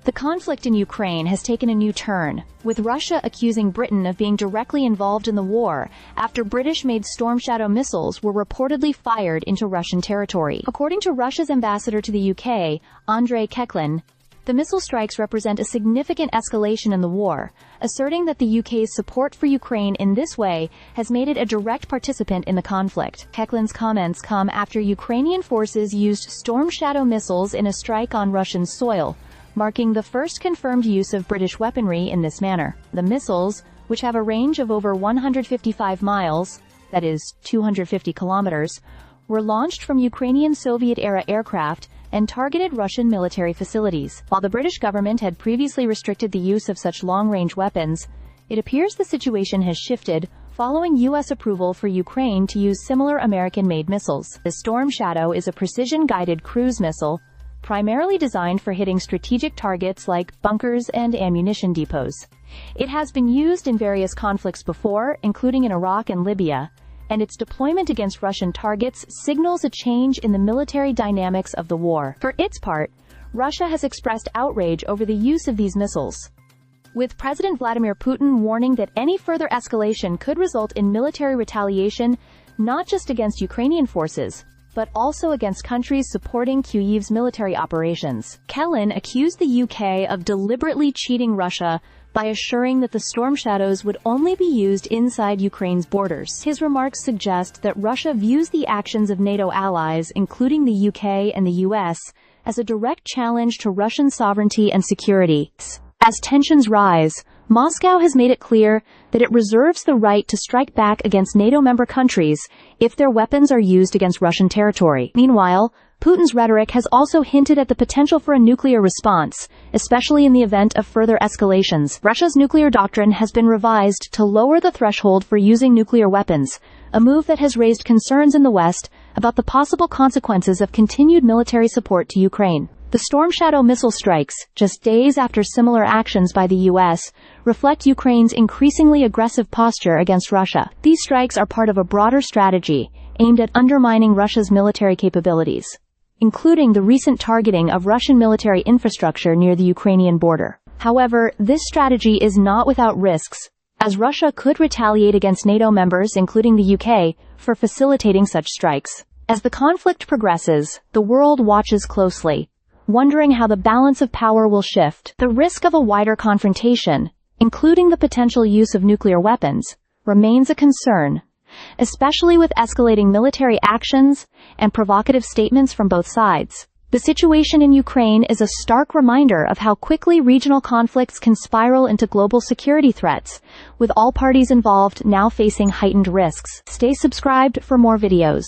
The conflict in Ukraine has taken a new turn, with Russia accusing Britain of being directly involved in the war after British-made Storm Shadow missiles were reportedly fired into Russian territory. According to Russia's ambassador to the UK, Andrei Keklin, the missile strikes represent a significant escalation in the war, asserting that the UK's support for Ukraine in this way has made it a direct participant in the conflict. Keklin's comments come after Ukrainian forces used Storm Shadow missiles in a strike on Russian soil, marking the first confirmed use of British weaponry in this manner. The missiles, which have a range of over 155 miles, that is, 250 kilometers, were launched from Ukrainian Soviet-era aircraft and targeted Russian military facilities. While the British government had previously restricted the use of such long-range weapons, it appears the situation has shifted following U.S. approval for Ukraine to use similar American-made missiles. The Storm Shadow is a precision-guided cruise missile, primarily designed for hitting strategic targets like bunkers and ammunition depots. It has been used in various conflicts before, including in Iraq and Libya, and its deployment against Russian targets signals a change in the military dynamics of the war. For its part, Russia has expressed outrage over the use of these missiles, with President Vladimir Putin warning that any further escalation could result in military retaliation not just against Ukrainian forces, but also against countries supporting Kyiv's military operations. Keklin accused the UK of deliberately cheating Russia by assuring that the Storm Shadows would only be used inside Ukraine's borders. His remarks suggest that Russia views the actions of NATO allies, including the UK and the US, as a direct challenge to Russian sovereignty and security. As tensions rise, Moscow has made it clear that it reserves the right to strike back against NATO member countries if their weapons are used against Russian territory. Meanwhile, Putin's rhetoric has also hinted at the potential for a nuclear response, especially in the event of further escalations. Russia's nuclear doctrine has been revised to lower the threshold for using nuclear weapons, a move that has raised concerns in the West about the possible consequences of continued military support to Ukraine. The Storm Shadow missile strikes, just days after similar actions by the U.S., reflect Ukraine's increasingly aggressive posture against Russia. These strikes are part of a broader strategy aimed at undermining Russia's military capabilities, including the recent targeting of Russian military infrastructure near the Ukrainian border. However, this strategy is not without risks, as Russia could retaliate against NATO members, including the UK, for facilitating such strikes. As the conflict progresses, the world watches closely, wondering how the balance of power will shift. The risk of a wider confrontation, including the potential use of nuclear weapons, remains a concern, especially with escalating military actions and provocative statements from both sides. The situation in Ukraine is a stark reminder of how quickly regional conflicts can spiral into global security threats, with all parties involved now facing heightened risks. Stay subscribed for more videos.